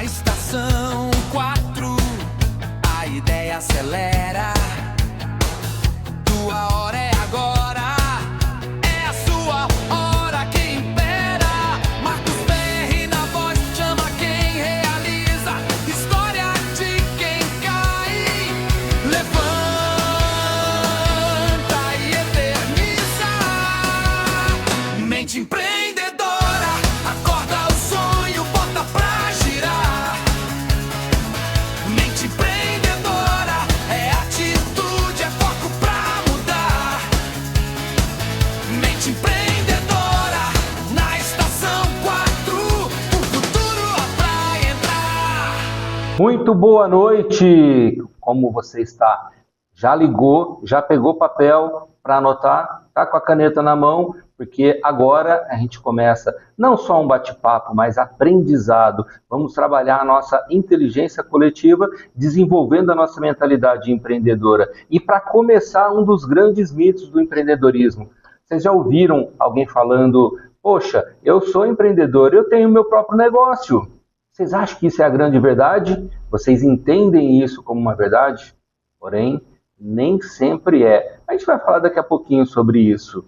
estação 4, a ideia acelera. Tua hora é agora, é a sua hora que impera. Marcos Ferri na voz, chama quem realiza. História de quem cai, levanta e eterniza. Mente empreendedora, acorda o sonho, bota pra girar. Mente empreendedora, é atitude, é foco pra mudar. Mente empreendedora, na estação 4, o futuro é pra entrar. Muito boa noite! Como você está? Já ligou? Já pegou papel para anotar? Tá com a caneta na mão? Porque agora a gente começa não só um bate-papo, mas aprendizado. Vamos trabalhar a nossa inteligência coletiva, desenvolvendo a nossa mentalidade empreendedora. E para começar, um dos grandes mitos do empreendedorismo. Vocês já ouviram alguém falando, poxa, eu sou empreendedor, eu tenho meu próprio negócio. Vocês acham que isso é a grande verdade? Vocês entendem isso como uma verdade? Porém, nem sempre é. A gente vai falar daqui a pouquinho sobre isso.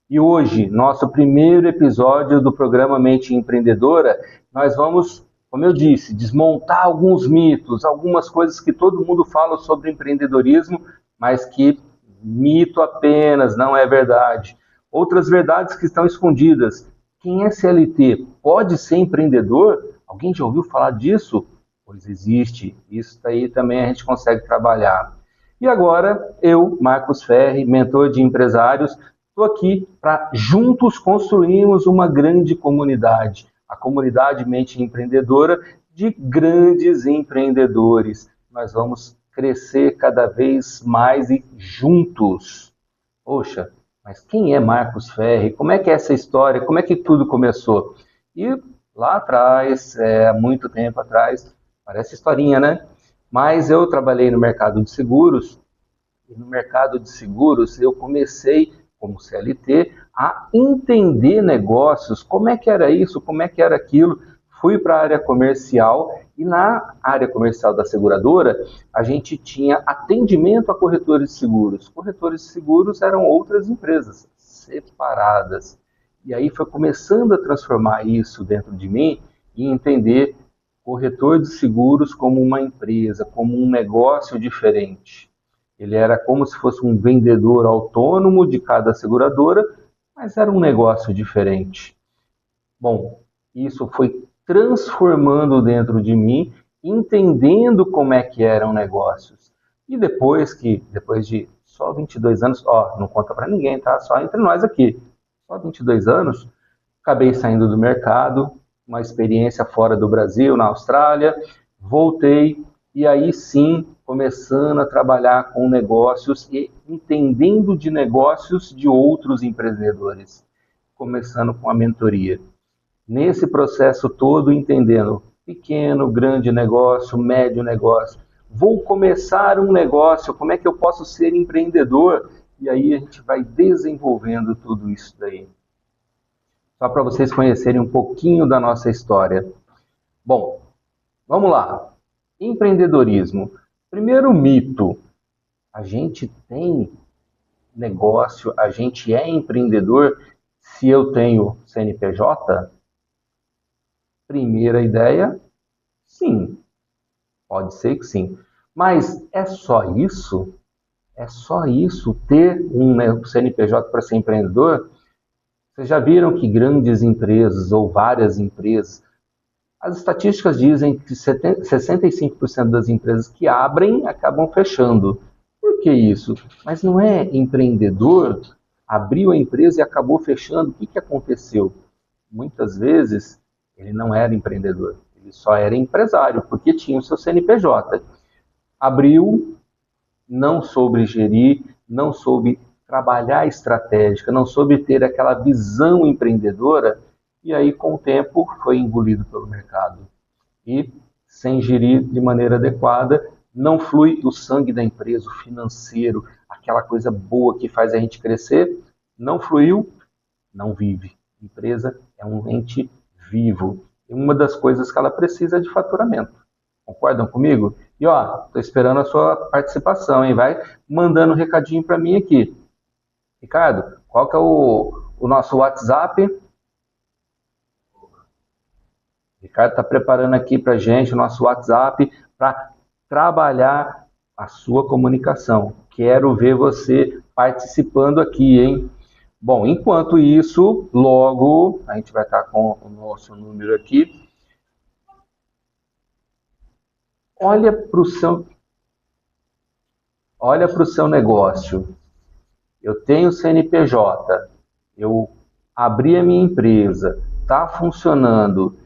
E hoje, nosso primeiro episódio do programa Mente Empreendedora, nós vamos, como eu disse, desmontar alguns mitos, algumas coisas que todo mundo fala sobre empreendedorismo, mas que mito apenas, não é verdade. Outras verdades que estão escondidas. Quem é CLT pode ser empreendedor? Alguém já ouviu falar disso? Pois existe. Isso aí também a gente consegue trabalhar. E agora, eu, Marcos Ferri, mentor de empresários, estou aqui para juntos construirmos uma grande comunidade, a comunidade Mente Empreendedora de grandes empreendedores. Nós vamos crescer cada vez mais e juntos. Poxa, mas quem é Marcos Ferri? Como é que é essa história? Como é que tudo começou? E lá atrás, há muito tempo atrás, parece historinha, né? Mas eu trabalhei no mercado de seguros, e no mercado de seguros eu comecei, como CLT, a entender negócios, como é que era isso, como é que era aquilo. Fui para a área comercial e na área comercial da seguradora a gente tinha atendimento a corretores de seguros. Corretores de seguros eram outras empresas separadas. E aí foi começando a transformar isso dentro de mim e entender corretor de seguros como uma empresa, como um negócio diferente. Ele era como se fosse um vendedor autônomo de cada seguradora, mas era um negócio diferente. Bom, isso foi transformando dentro de mim, entendendo como é que eram negócios. E depois de só 22 anos, não conta para ninguém, tá? Só entre nós aqui. Só 22 anos, acabei saindo do mercado, uma experiência fora do Brasil, na Austrália, voltei e aí sim, começando a trabalhar com negócios e entendendo de negócios de outros empreendedores, começando com a mentoria. Nesse processo todo, entendendo pequeno, grande negócio, médio negócio, vou começar um negócio, como é que eu posso ser empreendedor? E aí a gente vai desenvolvendo tudo isso daí. Só para vocês conhecerem um pouquinho da nossa história. Bom, vamos lá. Empreendedorismo. Primeiro mito. A gente tem negócio, a gente é empreendedor se eu tenho CNPJ? Primeira ideia, sim. Pode ser que sim. Mas é só isso? É só isso? Ter um CNPJ para ser empreendedor? Vocês já viram que grandes empresas ou várias empresas, as estatísticas dizem que 65% das empresas que abrem acabam fechando. Por que isso? Mas não é empreendedor, abriu a empresa e acabou fechando. O que aconteceu? Muitas vezes ele não era empreendedor, ele só era empresário, porque tinha o seu CNPJ. Abriu, não soube gerir, não soube trabalhar estratégica, não soube ter aquela visão empreendedora, e aí com o tempo foi engolido pelo mercado. E sem gerir de maneira adequada, não flui o sangue da empresa, o financeiro, aquela coisa boa que faz a gente crescer, não fluiu, não vive. Empresa é um ente vivo. uma das coisas que ela precisa é de faturamento. Concordam comigo? E ó, estou esperando a sua participação, hein? Vai mandando um recadinho para mim aqui. Ricardo, qual que é o nosso WhatsApp? Ricardo está preparando aqui para a gente o nosso WhatsApp para trabalhar a sua comunicação. Quero ver você participando aqui, hein? Bom, enquanto isso, logo a gente vai estar com o nosso número aqui. Olha para o seu negócio. Eu tenho CNPJ, eu abri a minha empresa, está funcionando.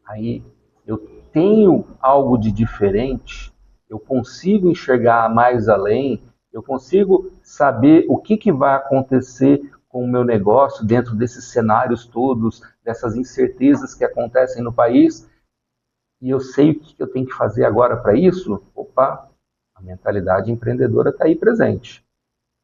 Aí eu tenho algo de diferente, eu consigo enxergar mais além, eu consigo saber o que vai acontecer com o meu negócio dentro desses cenários todos, dessas incertezas que acontecem no país, e eu sei o que eu tenho que fazer agora para isso. Opa, a mentalidade empreendedora está aí presente.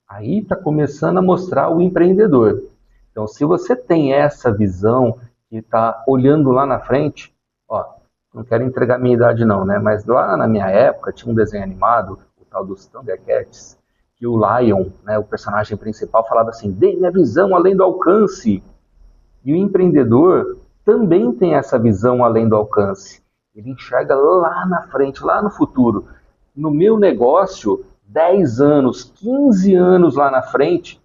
Aí está começando a mostrar o empreendedor. Então, se você tem essa visão e está olhando lá na frente, ó, não quero entregar minha idade não, né? Mas lá na minha época tinha um desenho animado, o tal dos Thundercats, que o Lion, né, o personagem principal, falava assim: dê minha visão além do alcance. E o empreendedor também tem essa visão além do alcance. Ele enxerga lá na frente, lá no futuro. No meu negócio, 10 anos, 15 anos lá na frente,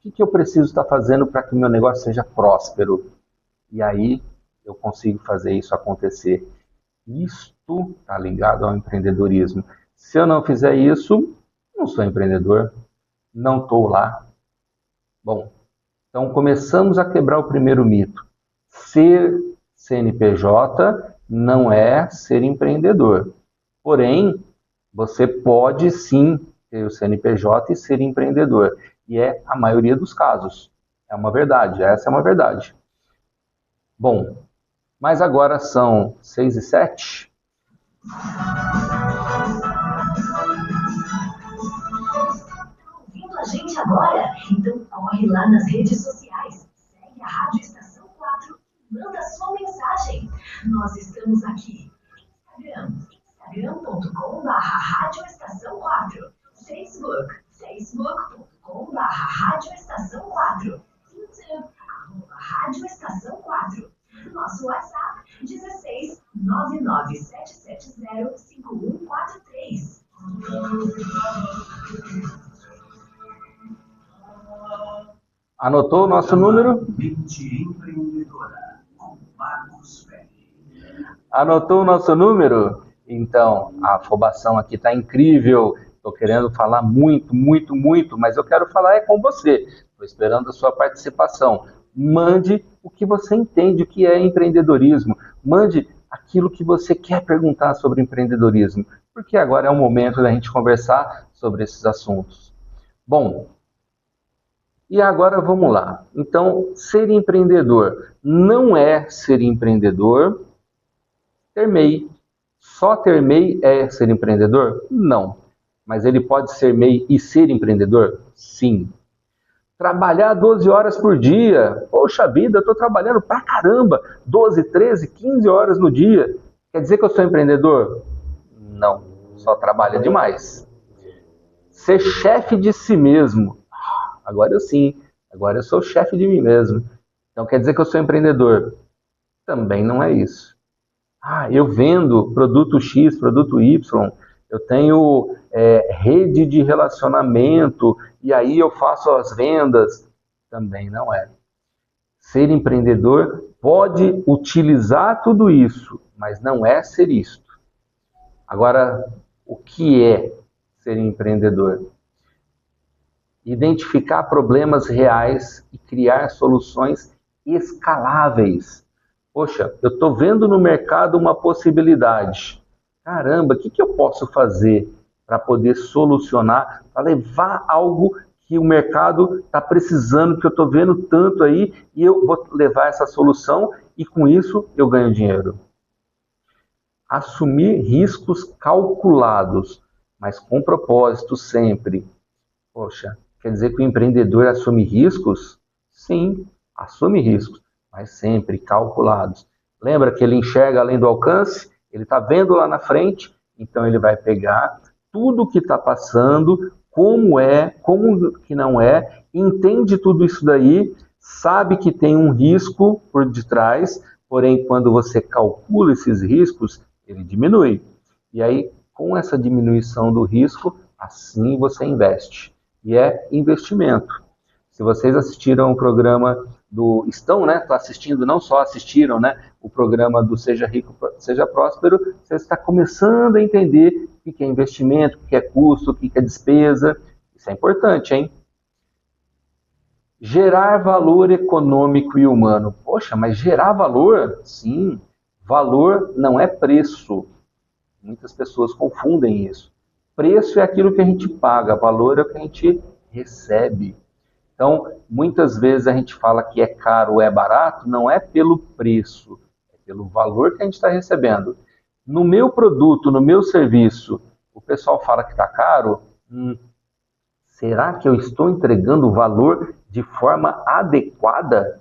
o que eu preciso estar fazendo para que o meu negócio seja próspero? E aí eu consigo fazer isso acontecer. Isto está ligado ao empreendedorismo. Se eu não fizer isso, não sou empreendedor, não estou lá. Bom, então começamos a quebrar o primeiro mito. Ser CNPJ não é ser empreendedor. Porém, você pode sim ter o CNPJ e ser empreendedor. E é a maioria dos casos. É uma verdade, essa é uma verdade. Bom, mas agora são 6h07. Ouvindo a gente agora? Então corre lá nas redes sociais. Segue a Rádio Estação 4 e manda sua mensagem. Nós estamos aqui. Instagram.com/Rádio Estação 4. Facebook.com/Rádio Estação 4. YouTube, @Rádio Estação 4. Nosso WhatsApp, 16 99770 5143. Anotou o nosso número? Mente Empreendedora, com Marcos Ferri. Anotou o nosso número? Então, a afobação aqui está incrível. Estou querendo falar muito, muito, muito, mas eu quero falar é com você. Estou esperando a sua participação. Mande o que você entende, o que é empreendedorismo. Mande aquilo que você quer perguntar sobre empreendedorismo, porque agora é o momento da gente conversar sobre esses assuntos. Bom, e agora vamos lá. Então, ser empreendedor não é ser empreendedor. Ter MEI. Só ter MEI é ser empreendedor? Não. Mas ele pode ser MEI e ser empreendedor? Sim. Trabalhar 12 horas por dia. Poxa vida, eu estou trabalhando pra caramba. 12, 13, 15 horas no dia. Quer dizer que eu sou empreendedor? Não. Só trabalha demais. Ser chefe de si mesmo. Agora eu sim. Agora eu sou chefe de mim mesmo. Então quer dizer que eu sou empreendedor? Também não é isso. Eu vendo produto X, produto Y. Eu tenho rede de relacionamento e aí eu faço as vendas. Também não é. Ser empreendedor pode utilizar tudo isso, mas não é ser isto. Agora, o que é ser empreendedor? Identificar problemas reais e criar soluções escaláveis. Poxa, eu estou vendo no mercado uma possibilidade. Caramba, o que eu posso fazer para poder solucionar, para levar algo que o mercado está precisando, que eu estou vendo tanto aí, e eu vou levar essa solução e com isso eu ganho dinheiro. Assumir riscos calculados, mas com propósito sempre. Poxa, quer dizer que o empreendedor assume riscos? Sim, assume riscos, mas sempre calculados. Lembra que ele enxerga além do alcance? Ele está vendo lá na frente, então ele vai pegar tudo que está passando, como é, como que não é, entende tudo isso daí, sabe que tem um risco por detrás, porém, quando você calcula esses riscos, ele diminui. E aí, com essa diminuição do risco, assim você investe. E é investimento. Se vocês assistiram o programa estão, né? Estão assistindo, não só assistiram, né? O programa do Seja Rico, Seja Próspero, você está começando a entender o que é investimento, o que é custo, o que é despesa. Isso é importante, hein? Gerar valor econômico e humano. Poxa, mas gerar valor? Sim, valor não é preço. Muitas pessoas confundem isso. Preço é aquilo que a gente paga, valor é o que a gente recebe. Então, muitas vezes a gente fala que é caro ou é barato, não é pelo preço, é pelo valor que a gente está recebendo. No meu produto, no meu serviço, o pessoal fala que está caro, será que eu estou entregando o valor de forma adequada?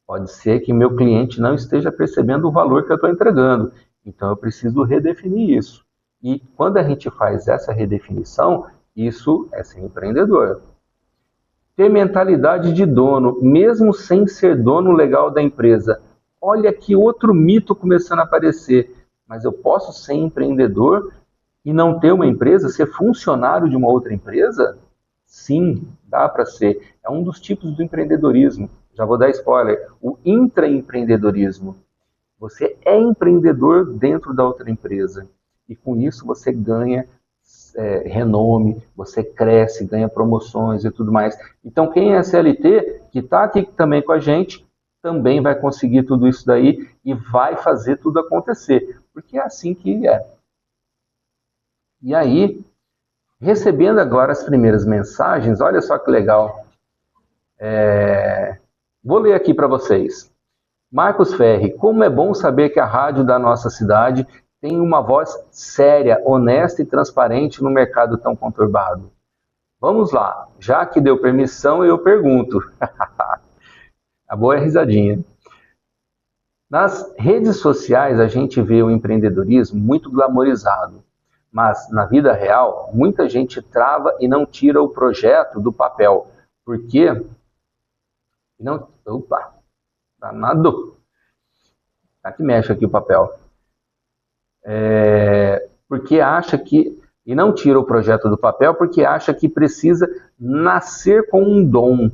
Pode ser que meu cliente não esteja percebendo o valor que eu estou entregando. Então, eu preciso redefinir isso. E quando a gente faz essa redefinição, isso é ser empreendedor. Ter mentalidade de dono, mesmo sem ser dono legal da empresa. Olha que outro mito começando a aparecer. Mas eu posso ser empreendedor e não ter uma empresa, ser funcionário de uma outra empresa? Sim, dá para ser. É um dos tipos do empreendedorismo. Já vou dar spoiler. O intraempreendedorismo. Você é empreendedor dentro da outra empresa. E com isso você ganha renome, você cresce, ganha promoções e tudo mais. Então quem é CLT, que está aqui também com a gente, também vai conseguir tudo isso daí e vai fazer tudo acontecer. Porque é assim que é. E aí, recebendo agora as primeiras mensagens, olha só que legal. Vou ler aqui para vocês. Marcos Ferri, como é bom saber que a rádio da nossa cidade tem uma voz séria, honesta e transparente no mercado tão conturbado. Vamos lá, já que deu permissão, eu pergunto. A boa é a risadinha. Nas redes sociais, a gente vê o empreendedorismo muito glamorizado, mas na vida real, muita gente trava e não tira o projeto do papel. Por quê? Não, opa, danado. Tá que mexe aqui o papel. Porque acha que, e não tira o projeto do papel, porque acha que precisa nascer com um dom,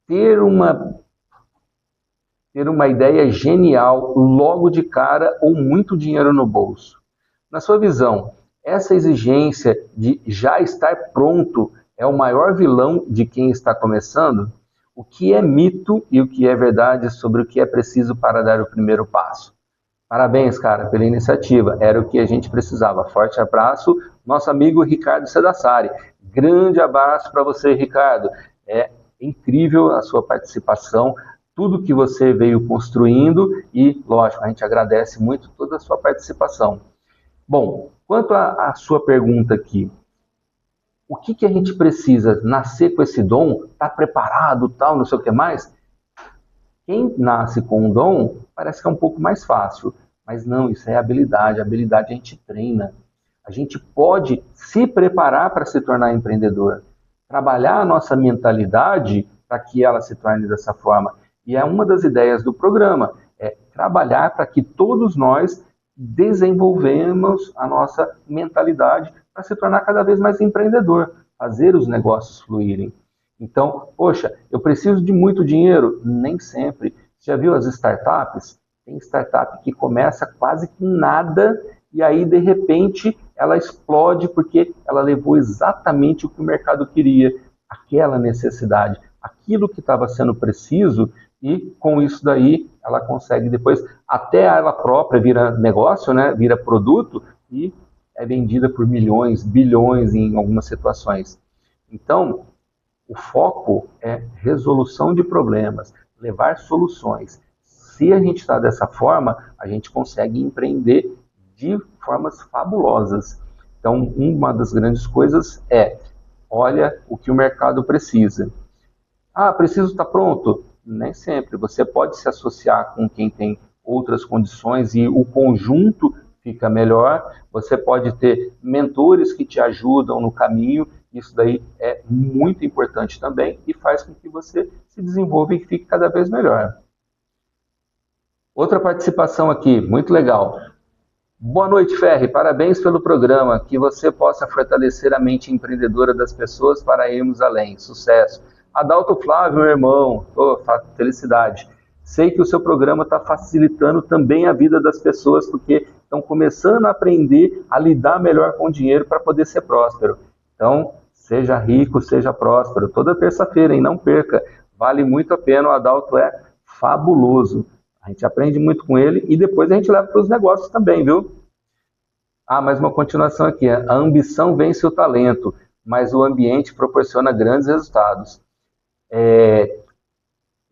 ter uma ideia genial logo de cara ou muito dinheiro no bolso. Na sua visão, essa exigência de já estar pronto é o maior vilão de quem está começando? O que é mito e o que é verdade sobre o que é preciso para dar o primeiro passo? Parabéns, cara, pela iniciativa. Era o que a gente precisava. Forte abraço, nosso amigo Ricardo Sedassari. Grande abraço para você, Ricardo. É incrível a sua participação, tudo que você veio construindo e, lógico, a gente agradece muito toda a sua participação. Bom, quanto à sua pergunta aqui, o que a gente precisa? Nascer com esse dom? Tá preparado, tal, não sei o que mais? Quem nasce com um dom, parece que é um pouco mais fácil, mas não, isso é habilidade. A habilidade a gente treina. A gente pode se preparar para se tornar empreendedor, trabalhar a nossa mentalidade para que ela se torne dessa forma. E é uma das ideias do programa, é trabalhar para que todos nós desenvolvemos a nossa mentalidade para se tornar cada vez mais empreendedor, fazer os negócios fluírem. Então, poxa, eu preciso de muito dinheiro? Nem sempre. Você já viu as startups? Tem startup que começa quase com nada e aí, de repente, ela explode porque ela levou exatamente o que o mercado queria, aquela necessidade, aquilo que estava sendo preciso, e com isso daí ela consegue depois, até ela própria vira negócio, né? Vira produto e é vendida por milhões, bilhões em algumas situações. Então, o foco é resolução de problemas, levar soluções. Se a gente está dessa forma, a gente consegue empreender de formas fabulosas. Então, uma das grandes coisas é, olha o que o mercado precisa. Ah, preciso estar pronto? Nem sempre. Você pode se associar com quem tem outras condições e o conjunto fica melhor. Você pode ter mentores que te ajudam no caminho. Isso daí é muito importante também e faz com que você se desenvolva e fique cada vez melhor. Outra participação aqui, muito legal. Boa noite, Ferri. Parabéns pelo programa. Que você possa fortalecer a mente empreendedora das pessoas para irmos além. Sucesso. Adalto Flávio, meu irmão. Felicidade. Sei que o seu programa está facilitando também a vida das pessoas, porque estão começando a aprender a lidar melhor com o dinheiro para poder ser próspero. Então, seja rico, seja próspero. Toda terça-feira, hein? Não perca. Vale muito a pena. O Adalto é fabuloso. A gente aprende muito com ele e depois a gente leva para os negócios também, viu? Mais uma continuação aqui. A ambição vence o talento, mas o ambiente proporciona grandes resultados.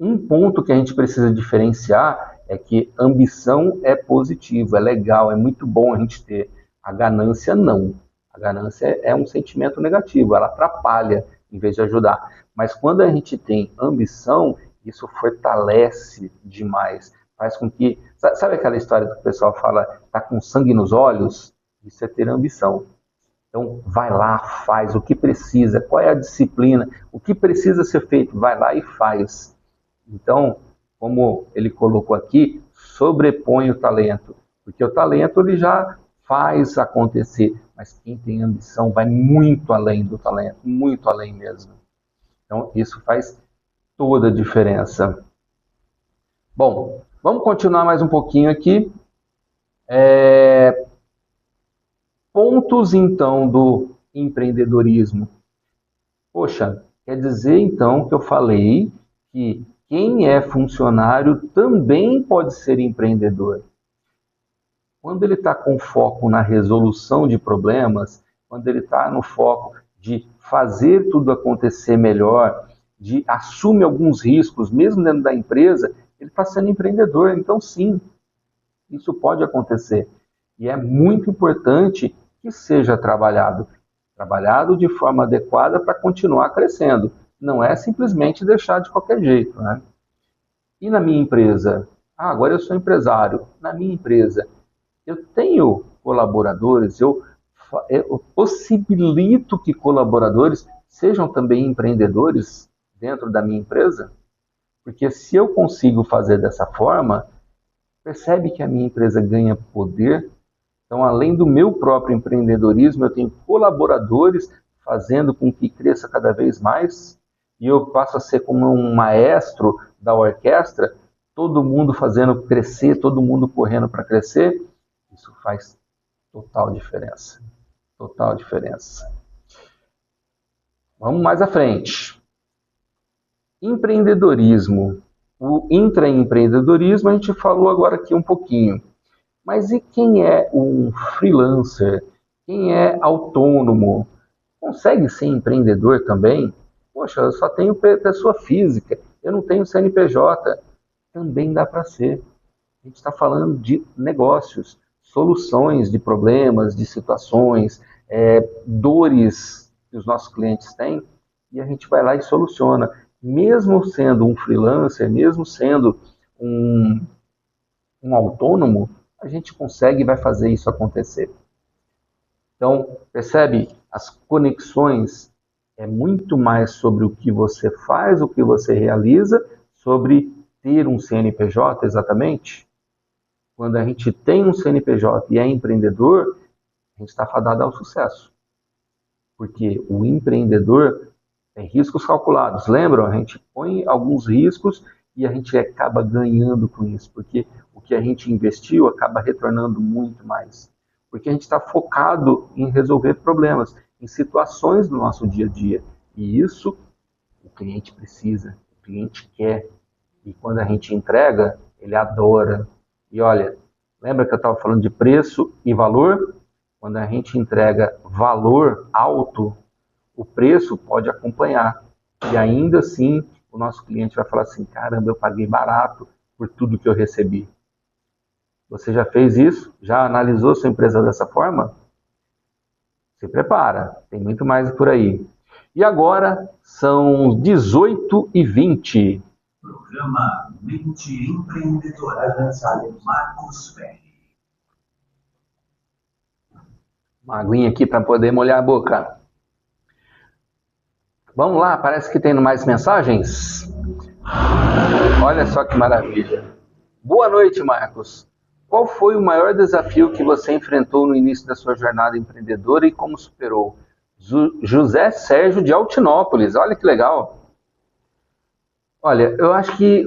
Um ponto que a gente precisa diferenciar é que ambição é positivo, é legal, é muito bom a gente ter. A ganância não. A ganância é um sentimento negativo, ela atrapalha em vez de ajudar. Mas quando a gente tem ambição, isso fortalece demais. Faz com que... Sabe aquela história que o pessoal fala, tá com sangue nos olhos? Isso é ter ambição. Então, vai lá, faz o que precisa, qual é a disciplina, o que precisa ser feito, vai lá e faz. Então, como ele colocou aqui, sobrepõe o talento, porque o talento ele já faz acontecer, mas quem tem ambição vai muito além do talento, muito além mesmo. Então, isso faz toda a diferença. Bom, vamos continuar mais um pouquinho aqui. Pontos, então, do empreendedorismo. Poxa, quer dizer, então, que eu falei que quem é funcionário também pode ser empreendedor. Quando ele está com foco na resolução de problemas, quando ele está no foco de fazer tudo acontecer melhor, de assumir alguns riscos, mesmo dentro da empresa, ele está sendo empreendedor. Então, sim, isso pode acontecer. E é muito importante que seja trabalhado de forma adequada para continuar crescendo. Não é simplesmente deixar de qualquer jeito, né? E na minha empresa? Agora eu sou empresário. Na minha empresa, eu tenho colaboradores, eu possibilito que colaboradores sejam também empreendedores dentro da minha empresa? Porque se eu consigo fazer dessa forma, percebe que a minha empresa ganha poder. Então, além do meu próprio empreendedorismo, eu tenho colaboradores fazendo com que cresça cada vez mais, e eu passo a ser como um maestro da orquestra, todo mundo fazendo crescer, todo mundo correndo para crescer. Isso faz total diferença. Total diferença. Vamos mais à frente. Empreendedorismo. O intraempreendedorismo a gente falou agora aqui um pouquinho. Mas e quem é um freelancer? Quem é autônomo? Consegue ser empreendedor também? Poxa, eu só tenho pessoa física, eu não tenho CNPJ. Também dá para ser. A gente está falando de negócios, soluções de problemas, de situações, dores que os nossos clientes têm, e a gente vai lá e soluciona. Mesmo sendo um freelancer, mesmo sendo um autônomo, a gente consegue e vai fazer isso acontecer. Então, percebe? As conexões é muito mais sobre o que você faz, o que você realiza, sobre ter um CNPJ exatamente. Quando a gente tem um CNPJ e é empreendedor, a gente está fadado ao sucesso. Porque o empreendedor tem riscos calculados. Lembram? A gente põe alguns riscos e a gente acaba ganhando com isso, porque o que a gente investiu acaba retornando muito mais. Porque a gente está focado em resolver problemas, em situações do nosso dia a dia. E isso o cliente precisa, o cliente quer. E quando a gente entrega, ele adora. E olha, lembra que eu estava falando de preço e valor? Quando a gente entrega valor alto, o preço pode acompanhar. E ainda assim, o nosso cliente vai falar assim, caramba, eu paguei barato por tudo que eu recebi. Você já fez isso? Já analisou sua empresa dessa forma? Se prepara, tem muito mais por aí. E agora são 18h20. Programa Mente Empreendedora. Marcos Ferri. Uma aguinha aqui para poder molhar a boca. Vamos lá, parece que tem mais mensagens. Olha só que maravilha. Boa noite, Marcos. Qual foi o maior desafio que você enfrentou no início da sua jornada empreendedora e como superou? José Sérgio de Altinópolis, olha que legal. Olha, eu acho que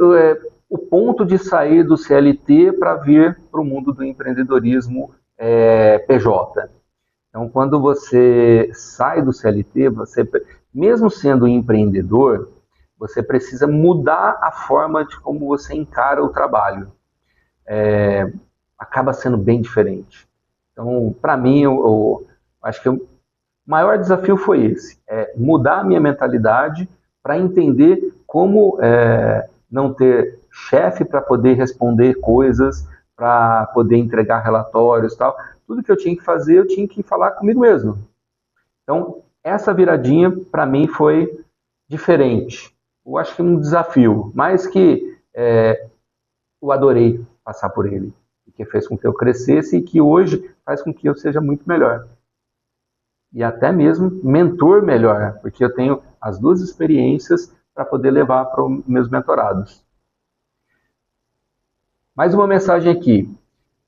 o ponto de sair do CLT para vir para o mundo do empreendedorismo PJ. Então, quando você sai do CLT, mesmo sendo empreendedor, você precisa mudar a forma de como você encara o trabalho. Acaba sendo bem diferente. Então, para mim, eu acho que o maior desafio foi esse, mudar a minha mentalidade para entender como não ter chefe para poder responder coisas, para poder entregar relatórios e tal. Tudo que eu tinha que fazer, eu tinha que falar comigo mesmo. Então, essa viradinha, para mim, foi diferente. Eu acho que um desafio, mas que eu adorei passar por ele, que fez com que eu crescesse e que hoje faz com que eu seja muito melhor. E até mesmo mentor melhor, porque eu tenho as duas experiências para poder levar para os meus mentorados. Mais uma mensagem aqui.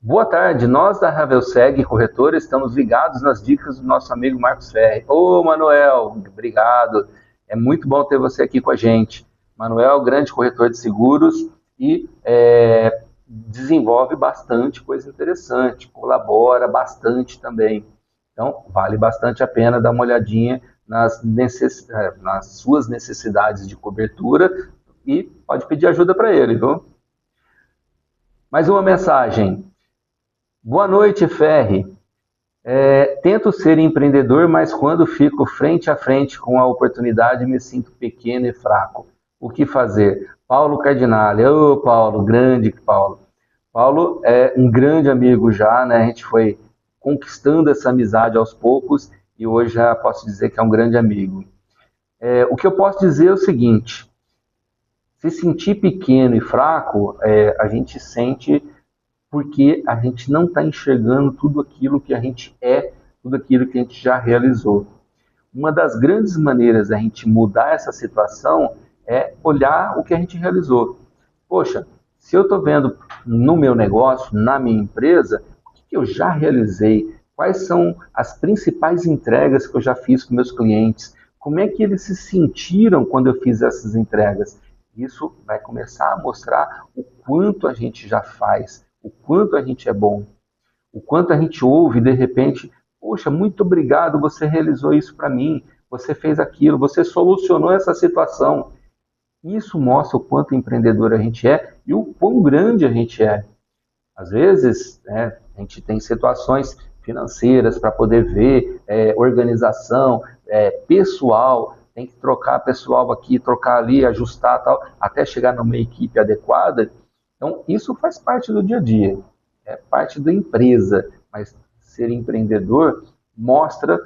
Boa tarde, nós da Ravelseg Corretora estamos ligados nas dicas do nosso amigo Marcos Ferri. Ô, Manuel, obrigado. É muito bom ter você aqui com a gente. Manuel, grande corretor de seguros e desenvolve bastante coisa interessante, colabora bastante também. Então, vale bastante a pena dar uma olhadinha nas suas necessidades de cobertura e pode pedir ajuda para ele, viu? Mais uma mensagem. Boa noite, Ferri. Tento ser empreendedor, mas quando fico frente a frente com a oportunidade, me sinto pequeno e fraco. O que fazer? Paulo Cardinale. Ô, Paulo, grande Paulo. Paulo é um grande amigo já, né? A gente foi conquistando essa amizade aos poucos e hoje já posso dizer que é um grande amigo. O que eu posso dizer é o seguinte, se sentir pequeno e fraco, a gente sente porque a gente não está enxergando tudo aquilo que a gente tudo aquilo que a gente já realizou. Uma das grandes maneiras da gente mudar essa situação é olhar o que a gente realizou. Poxa, se eu estou vendo no meu negócio, na minha empresa, o que eu já realizei, quais são as principais entregas que eu já fiz com meus clientes, como é que eles se sentiram quando eu fiz essas entregas. Isso vai começar a mostrar o quanto a gente já faz, o quanto a gente é bom, o quanto a gente ouve de repente, poxa, muito obrigado, você realizou isso para mim, você fez aquilo, você solucionou essa situação. Isso mostra o quanto empreendedor a gente é e o quão grande a gente é. Às vezes, a gente tem situações financeiras para poder ver, organização, pessoal, tem que trocar pessoal aqui, trocar ali, ajustar tal, até chegar numa equipe adequada. Então, isso faz parte do dia a dia, é parte da empresa, mas ser empreendedor mostra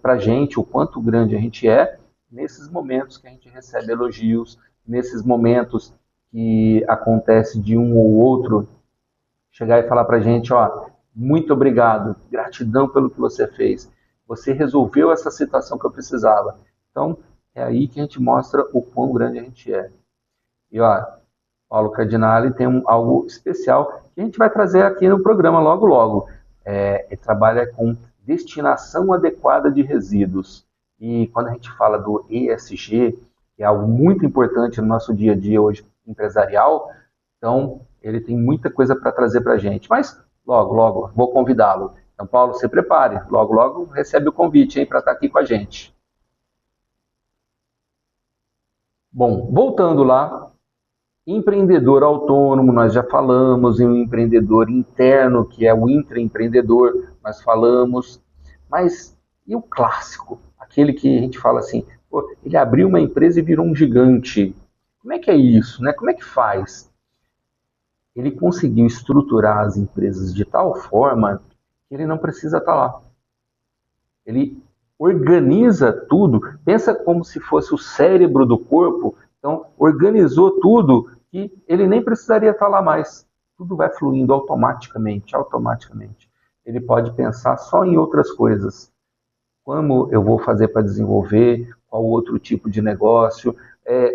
para a gente o quanto grande a gente é nesses momentos que a gente recebe elogios, nesses momentos que acontece de um ou outro chegar e falar para a gente, ó, muito obrigado, gratidão pelo que você fez, você resolveu essa situação que eu precisava. Então, é aí que a gente mostra o quão grande a gente é. E, ó, Paulo Cardinale tem algo especial que a gente vai trazer aqui no programa logo, logo. Ele trabalha com destinação adequada de resíduos. E quando a gente fala do ESG, que é algo muito importante no nosso dia a dia hoje empresarial, então ele tem muita coisa para trazer para a gente. Mas logo, logo, vou convidá-lo. Então, Paulo, se prepare. Logo, logo recebe o convite para estar aqui com a gente. Bom, voltando lá, empreendedor autônomo, nós já falamos, e um empreendedor interno, que é o intraempreendedor, nós falamos, mas e o clássico? Aquele que a gente fala assim, pô, ele abriu uma empresa e virou um gigante. Como é que é isso, né? Como é que faz? Ele conseguiu estruturar as empresas de tal forma que ele não precisa estar lá. Ele organiza tudo, pensa como se fosse o cérebro do corpo Então, organizou tudo que ele nem precisaria estar lá mais. Tudo vai fluindo automaticamente, automaticamente. Ele pode pensar só em outras coisas. Como eu vou fazer para desenvolver, qual outro tipo de negócio,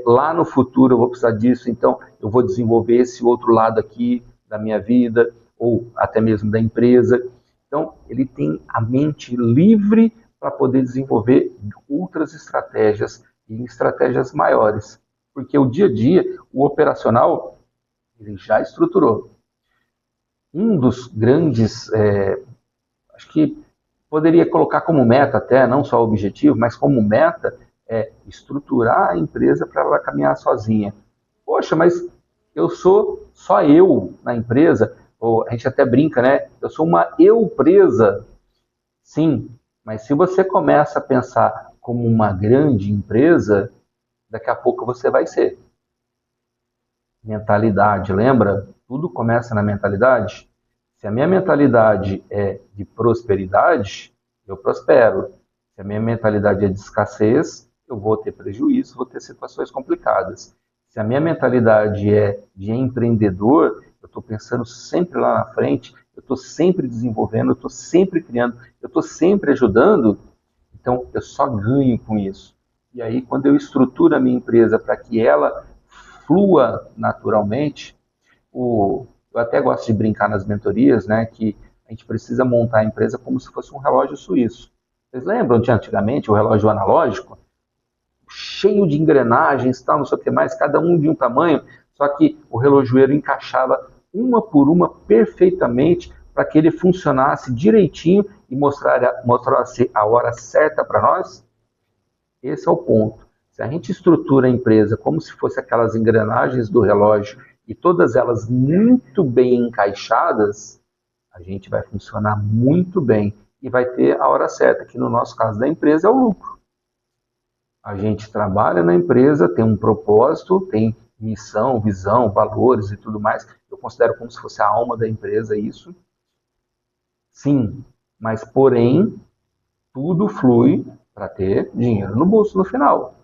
lá no futuro eu vou precisar disso, então eu vou desenvolver esse outro lado aqui da minha vida, ou até mesmo da empresa. Então, ele tem a mente livre para poder desenvolver outras estratégias e estratégias maiores. Porque o dia a dia, o operacional, ele já estruturou. Um dos grandes, acho que poderia colocar como meta até, não só objetivo, mas como meta, é estruturar a empresa para ela caminhar sozinha. Poxa, mas eu sou só eu na empresa, ou a gente até brinca, né? Eu sou uma eu-presa. Sim, mas se você começa a pensar como uma grande empresa, daqui a pouco você vai ser. Mentalidade, lembra? Tudo começa na mentalidade. Se a minha mentalidade é de prosperidade, eu prospero. Se a minha mentalidade é de escassez, eu vou ter prejuízo, vou ter situações complicadas. Se a minha mentalidade é de empreendedor, eu estou pensando sempre lá na frente, eu estou sempre desenvolvendo, eu estou sempre criando, eu estou sempre ajudando, então eu só ganho com isso. E aí, quando eu estruturo a minha empresa para que ela flua naturalmente, eu até gosto de brincar nas mentorias, né, que a gente precisa montar a empresa como se fosse um relógio suíço. Vocês lembram de antigamente o relógio analógico? Cheio de engrenagens, tal, não sei o que mais, cada um de um tamanho, só que o relojoeiro encaixava uma por uma perfeitamente para que ele funcionasse direitinho e mostrasse a hora certa para nós. Esse é o ponto. Se a gente estrutura a empresa como se fosse aquelas engrenagens do relógio e todas elas muito bem encaixadas, a gente vai funcionar muito bem e vai ter a hora certa, que no nosso caso da empresa é o lucro. A gente trabalha na empresa, tem um propósito, tem missão, visão, valores e tudo mais. Eu considero como se fosse a alma da empresa isso. Sim, mas porém, tudo flui para ter dinheiro no bolso no final.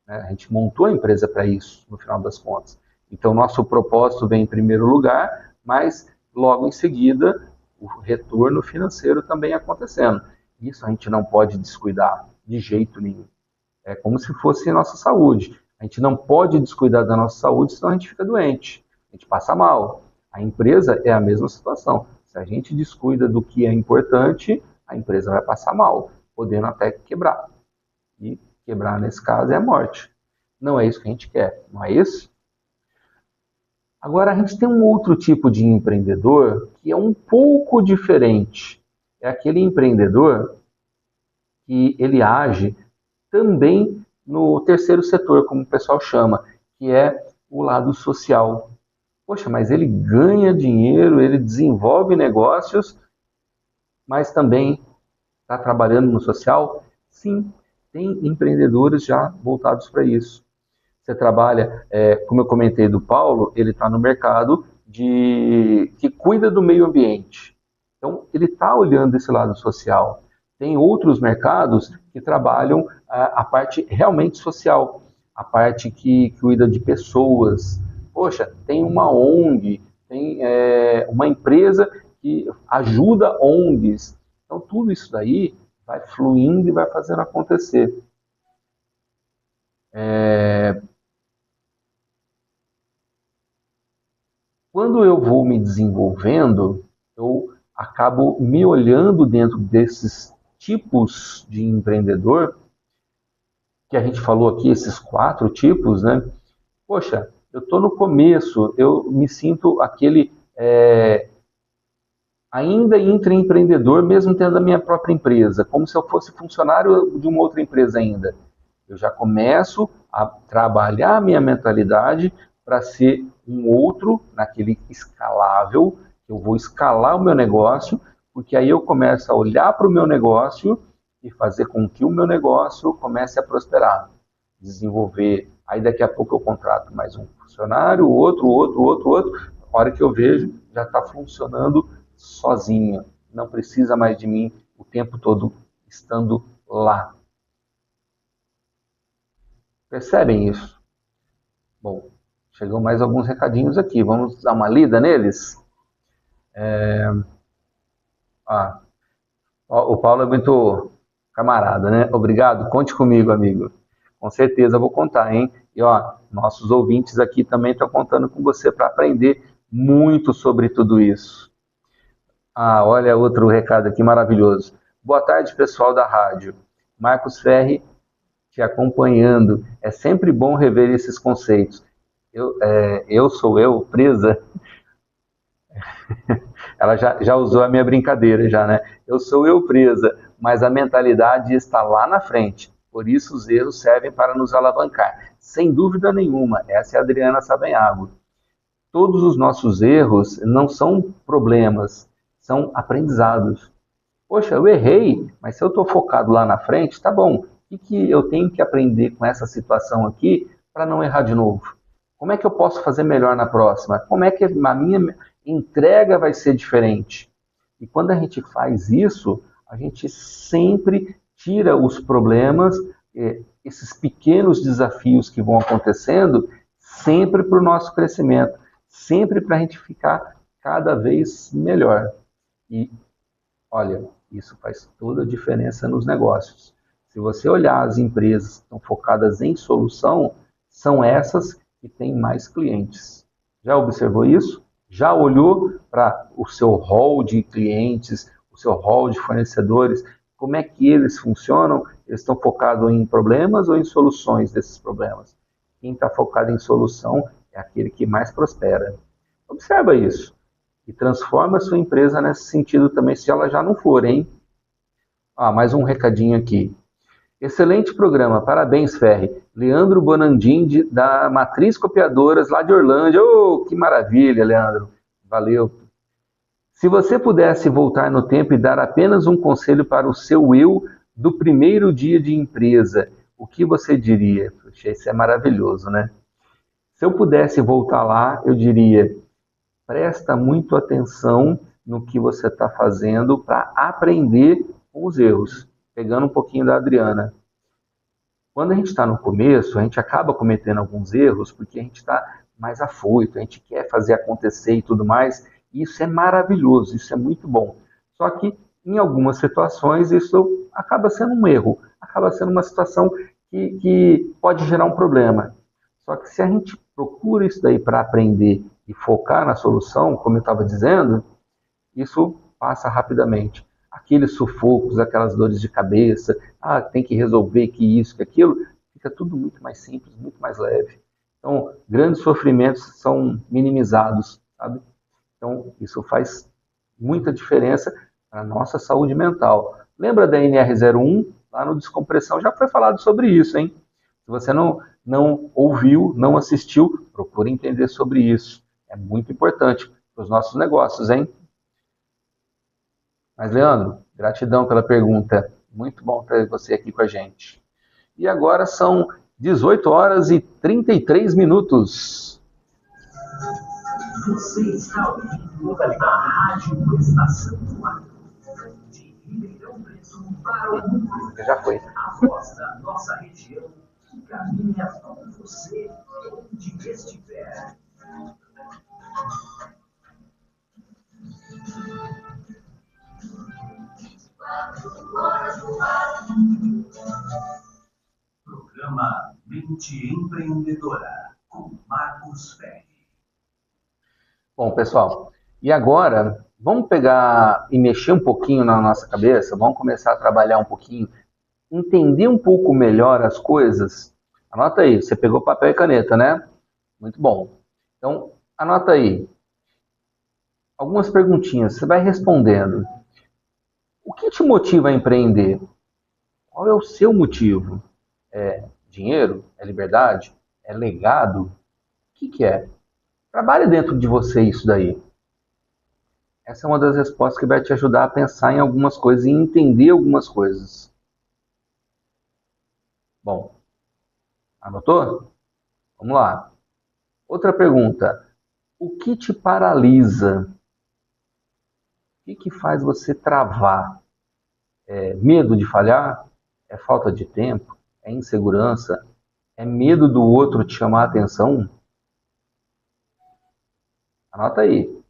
A gente montou a empresa para isso, no final das contas. Então, nosso propósito vem em primeiro lugar, mas logo em seguida, o retorno financeiro também acontecendo. Isso a gente não pode descuidar de jeito nenhum. É como se fosse nossa saúde. A gente não pode descuidar da nossa saúde, senão a gente fica doente, a gente passa mal. A empresa é a mesma situação. Se a gente descuida do que é importante, a empresa vai passar mal, podendo até quebrar. E quebrar, nesse caso, é a morte. Não é isso que a gente quer, não é isso? Agora, a gente tem um outro tipo de empreendedor que é um pouco diferente. É aquele empreendedor que ele age também no terceiro setor, como o pessoal chama, que é o lado social. Poxa, mas ele ganha dinheiro, ele desenvolve negócios, mas também está trabalhando no social? Sim, tem empreendedores já voltados para isso. Você trabalha, como eu comentei do Paulo, ele está no mercado que cuida do meio ambiente. Então, ele está olhando esse lado social. Tem outros mercados que trabalham a parte realmente social, a parte que cuida de pessoas. Poxa, tem uma ONG, tem uma empresa que ajuda ONGs. Então, tudo isso daí vai fluindo e vai fazendo acontecer. Quando eu vou me desenvolvendo, eu acabo me olhando dentro desses tipos de empreendedor, que a gente falou aqui, esses 4 tipos, né? Poxa, eu estou no começo, eu me sinto aquele ainda intraempreendedor, mesmo tendo a minha própria empresa, como se eu fosse funcionário de uma outra empresa ainda. Eu já começo a trabalhar a minha mentalidade para ser um outro, naquele escalável, eu vou escalar o meu negócio, porque aí eu começo a olhar para o meu negócio e fazer com que o meu negócio comece a prosperar, desenvolver. Aí daqui a pouco eu contrato mais um funcionário, outro. A hora que eu vejo, já está funcionando sozinho. Não precisa mais de mim o tempo todo estando lá. Percebem isso? Bom, chegou mais alguns recadinhos aqui, vamos dar uma lida neles? O Paulo é muito camarada, né? Obrigado, conte comigo, amigo. Com certeza eu vou contar, hein? E nossos ouvintes aqui também estão contando com você para aprender muito sobre tudo isso. Olha outro recado aqui maravilhoso. Boa tarde, pessoal da rádio. Marcos Ferri te acompanhando. É sempre bom rever esses conceitos. Eu sou eu, presa. Ela já usou a minha brincadeira, já, né? Eu sou eu presa, mas a mentalidade está lá na frente. Por isso os erros servem para nos alavancar. Sem dúvida nenhuma, essa é a Adriana Sabenhago. Todos os nossos erros não são problemas, são aprendizados. Poxa, eu errei, mas se eu estou focado lá na frente, tá bom. O que eu tenho que aprender com essa situação aqui para não errar de novo? Como é que eu posso fazer melhor na próxima? Como é que a minha entrega vai ser diferente? E quando a gente faz isso, a gente sempre tira os problemas, esses pequenos desafios que vão acontecendo, sempre para o nosso crescimento, sempre para a gente ficar cada vez melhor. E, olha, isso faz toda a diferença nos negócios. Se você olhar as empresas que estão focadas em solução, são essas que têm mais clientes. Já observou isso? Já olhou para o seu hall de clientes, o seu hall de fornecedores? Como é que eles funcionam? Eles estão focados em problemas ou em soluções desses problemas? Quem está focado em solução é aquele que mais prospera. Observa isso. E transforma a sua empresa nesse sentido também, se ela já não for, hein? Mais um recadinho aqui. Excelente programa, parabéns, Ferri. Leandro Bonandim, da Matriz Copiadoras, lá de Orlândia. Oh, que maravilha, Leandro. Valeu. Se você pudesse voltar no tempo e dar apenas um conselho para o seu eu do primeiro dia de empresa, o que você diria? Puxa, isso é maravilhoso, né? Se eu pudesse voltar lá, eu diria, presta muito atenção no que você está fazendo para aprender com os erros. Pegando um pouquinho da Adriana. Quando a gente está no começo, a gente acaba cometendo alguns erros porque a gente está mais afoito, a gente quer fazer acontecer e tudo mais. E isso é maravilhoso, isso é muito bom. Só que, em algumas situações, isso acaba sendo um erro, acaba sendo uma situação que pode gerar um problema. Só que se a gente procura isso daí para aprender e focar na solução, como eu estava dizendo, isso passa rapidamente. Aqueles sufocos, aquelas dores de cabeça, tem que resolver que isso, que aquilo, fica tudo muito mais simples, muito mais leve. Então, grandes sofrimentos são minimizados, sabe? Então, isso faz muita diferença para a nossa saúde mental. Lembra da NR01? Lá no Descompressão já foi falado sobre isso, hein? Se você não ouviu, não assistiu, procure entender sobre isso. É muito importante para os nossos negócios, hein? Mas, Leandro, gratidão pela pergunta. Muito bom ter você aqui com a gente. E agora são 18 horas e 33 minutos. Você está ouvindo a Rádio Estação Quatro, de Ribeirão Preto para o mundo. Já foi. A voz da nossa região que caminha com você onde estiver. Programa Mente Empreendedora, com Marcos Ferri. Bom, pessoal, e agora vamos pegar e mexer um pouquinho na nossa cabeça, vamos começar a trabalhar um pouquinho, entender um pouco melhor as coisas. Anota aí, você pegou papel e caneta, né? Muito bom. Então, anota aí. Algumas perguntinhas, você vai respondendo. O que te motiva a empreender? Qual é o seu motivo? É dinheiro? É liberdade? É legado? O que é? Trabalhe dentro de você isso daí. Essa é uma das respostas que vai te ajudar a pensar em algumas coisas e entender algumas coisas. Bom, anotou? Vamos lá. Outra pergunta. O que te paralisa? O que faz você travar? É medo de falhar? É falta de tempo? É insegurança? É medo do outro te chamar a atenção? Anota aí.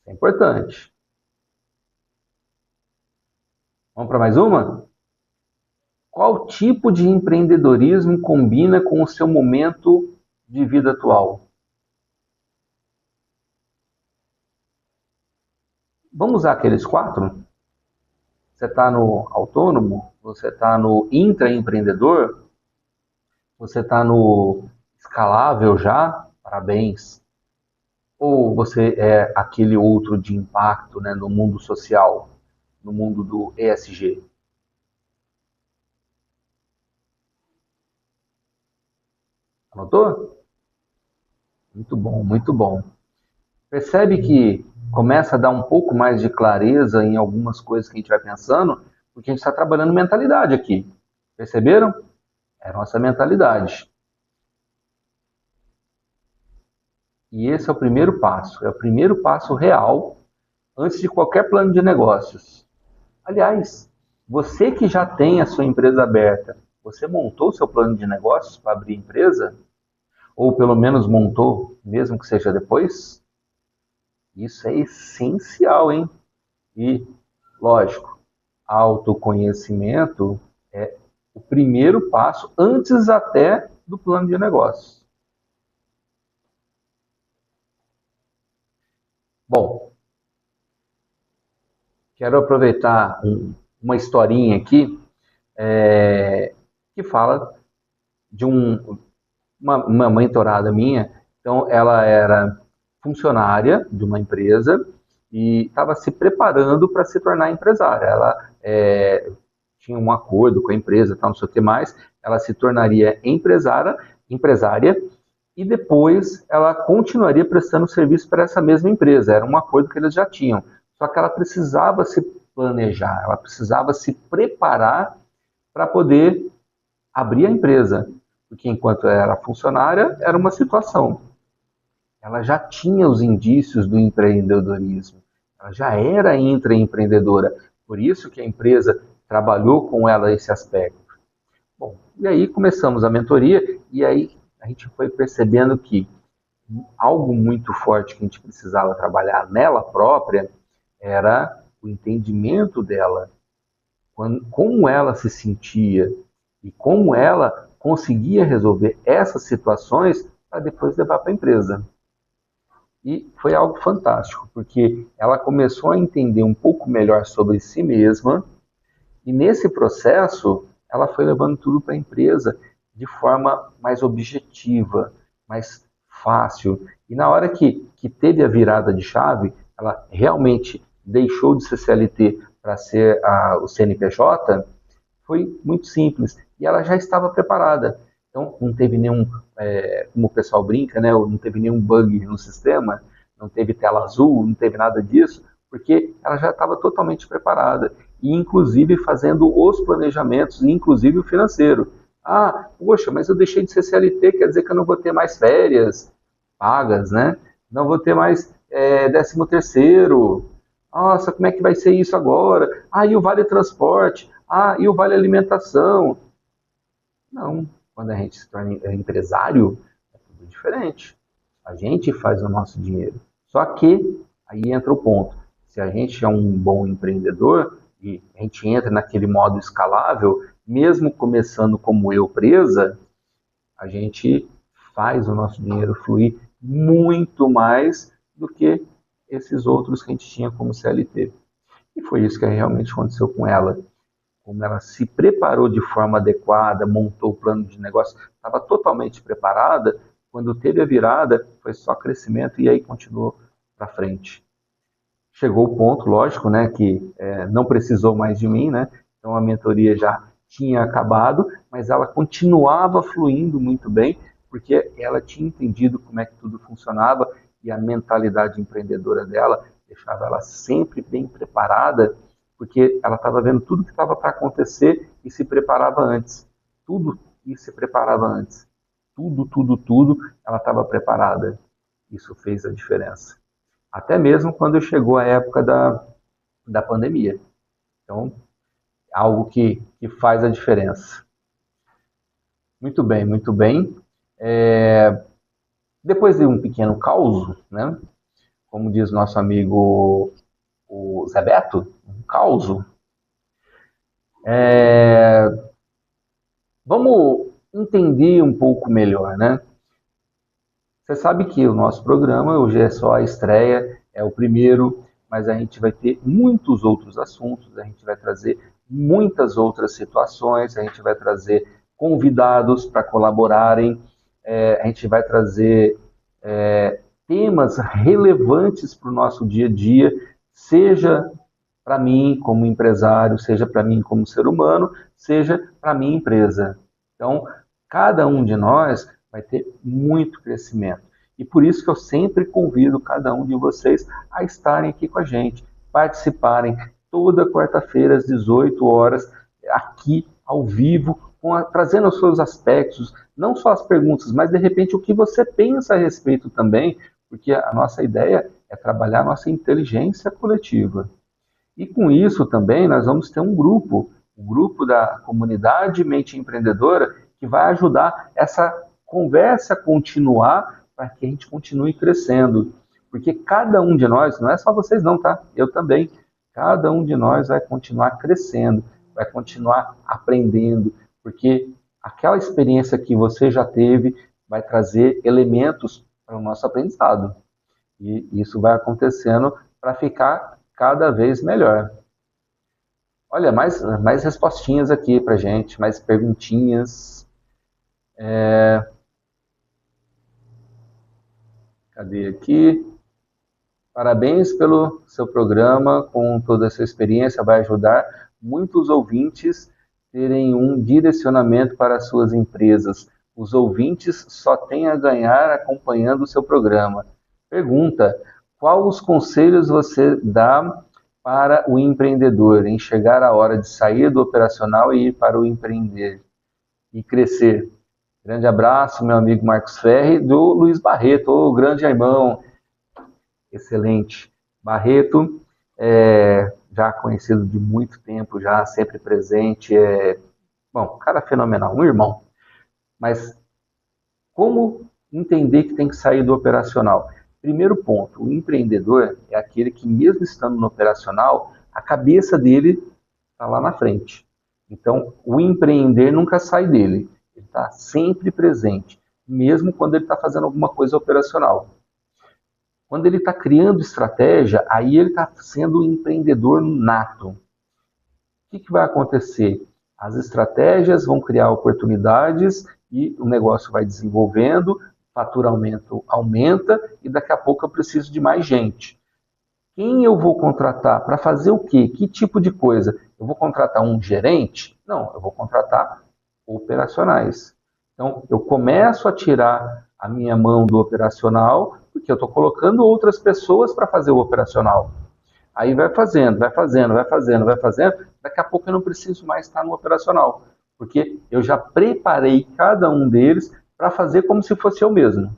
É importante. Vamos para mais uma? Qual tipo de empreendedorismo combina com o seu momento de vida atual? Vamos usar aqueles quatro? Você está no autônomo? Você está no intraempreendedor? Você está no escalável já? Parabéns. Ou você é aquele outro de impacto, né, no mundo social, no mundo do ESG? Anotou? Muito bom, muito bom. Percebe que começa a dar um pouco mais de clareza em algumas coisas que a gente vai pensando, porque a gente está trabalhando mentalidade aqui. Perceberam? É a nossa mentalidade. E esse é é o primeiro passo real antes de qualquer plano de negócios. Aliás, você que já tem a sua empresa aberta, você montou o seu plano de negócios para abrir empresa? Ou pelo menos montou, mesmo que seja depois? Isso é essencial, hein? E, lógico, autoconhecimento é o primeiro passo antes até do plano de negócios. Bom, quero aproveitar uma historinha aqui que fala de uma mentorada minha. Então, ela era funcionária de uma empresa e estava se preparando para se tornar empresária. Ela tinha um acordo com a empresa, tal, não sei o que mais. Ela se tornaria empresária e depois ela continuaria prestando serviço para essa mesma empresa. Era um acordo que eles já tinham. Só que ela precisava se planejar, ela precisava se preparar para poder abrir a empresa. Porque enquanto era funcionária, era uma situação. Ela já tinha os indícios do empreendedorismo. Ela já era intraempreendedora. Por isso que a empresa trabalhou com ela esse aspecto. Bom, e aí começamos a mentoria e aí a gente foi percebendo que algo muito forte que a gente precisava trabalhar nela própria era o entendimento dela, como ela se sentia e como ela conseguia resolver essas situações para depois levar para a empresa. E foi algo fantástico, porque ela começou a entender um pouco melhor sobre si mesma, e nesse processo ela foi levando tudo para a empresa de forma mais objetiva, mais fácil. E na hora que teve a virada de chave, ela realmente deixou de ser CLT para ser o CNPJ, foi muito simples. E ela já estava preparada. Então, não teve nenhum, como o pessoal brinca, né? Não teve nenhum bug no sistema, não teve tela azul, não teve nada disso, porque ela já estava totalmente preparada. E, inclusive, fazendo os planejamentos, inclusive o financeiro. Ah, poxa, mas eu deixei de ser CLT, quer dizer que eu não vou ter mais férias pagas, né? Não vou ter mais 13º. Nossa, como é que vai ser isso agora? Ah, e o vale transporte? Ah, e o vale alimentação? Não, quando a gente se torna empresário, é tudo diferente. A gente faz o nosso dinheiro. Só que, aí entra o ponto, se a gente é um bom empreendedor e a gente entra naquele modo escalável, mesmo começando como eu presa, a gente faz o nosso dinheiro fluir muito mais do que esses outros que a gente tinha como CLT. E foi isso que realmente aconteceu com ela. Como ela se preparou de forma adequada, montou o plano de negócio, estava totalmente preparada, quando teve a virada, foi só crescimento e aí continuou para frente. Chegou o ponto, lógico, né, que não precisou mais de mim, né, então a mentoria já tinha acabado, mas ela continuava fluindo muito bem, porque ela tinha entendido como é que tudo funcionava e a mentalidade empreendedora dela deixava ela sempre bem preparada, porque ela estava vendo tudo que estava para acontecer e se preparava antes. Tudo e se preparava antes. Tudo, ela estava preparada. Isso fez a diferença. Até mesmo quando chegou a época da pandemia. Então, algo que faz a diferença. Muito bem, muito bem. Depois de um pequeno caos, né? Como diz nosso amigo o Zé Beto, um caos. Vamos entender um pouco melhor, né? Você sabe que o nosso programa hoje é só a estreia, é o primeiro, mas a gente vai ter muitos outros assuntos, a gente vai trazer muitas outras situações, a gente vai trazer convidados para colaborarem, a gente vai trazer temas relevantes para o nosso dia a dia, seja para mim como empresário, seja para mim como ser humano, seja para minha empresa. Então, cada um de nós vai ter muito crescimento. E por isso que eu sempre convido cada um de vocês a estarem aqui com a gente, participarem toda quarta-feira às 18 horas, aqui ao vivo, trazendo os seus aspectos, não só as perguntas, mas de repente o que você pensa a respeito também, porque a nossa ideia é trabalhar a nossa inteligência coletiva. E com isso também nós vamos ter um grupo, o grupo da comunidade Mente Empreendedora, que vai ajudar essa conversa a continuar para que a gente continue crescendo. Porque cada um de nós, não é só vocês não, tá? Eu também. Cada um de nós vai continuar crescendo, vai continuar aprendendo, porque aquela experiência que você já teve vai trazer elementos para o nosso aprendizado. E isso vai acontecendo para ficar cada vez melhor. Olha, mais respostinhas aqui para gente, mais perguntinhas. Cadê aqui? Parabéns pelo seu programa, com toda essa experiência, vai ajudar muitos ouvintes terem um direcionamento para suas empresas. Os ouvintes só têm a ganhar acompanhando o seu programa. Pergunta: qual os conselhos você dá para o empreendedor em chegar a hora de sair do operacional e ir para o empreender e crescer? Grande abraço, meu amigo Marcos Ferri, do Luiz Barreto, o grande irmão. Excelente. Barreto, já conhecido de muito tempo, já sempre presente, bom, cara fenomenal, um irmão. Mas como entender que tem que sair do operacional? Primeiro ponto, o empreendedor é aquele que, mesmo estando no operacional, a cabeça dele está lá na frente. Então, o empreender nunca sai dele. Ele está sempre presente, mesmo quando ele está fazendo alguma coisa operacional. Quando ele está criando estratégia, aí ele está sendo um empreendedor nato. O que vai acontecer? As estratégias vão criar oportunidades e o negócio vai desenvolvendo, faturamento aumenta e daqui a pouco eu preciso de mais gente. Quem eu vou contratar para fazer o quê? Que tipo de coisa? Eu vou contratar um gerente? Não, eu vou contratar operacionais. Então, eu começo a tirar a minha mão do operacional, porque eu estou colocando outras pessoas para fazer o operacional. Aí vai fazendo, daqui a pouco eu não preciso mais estar no operacional, porque eu já preparei cada um deles para fazer como se fosse eu mesmo.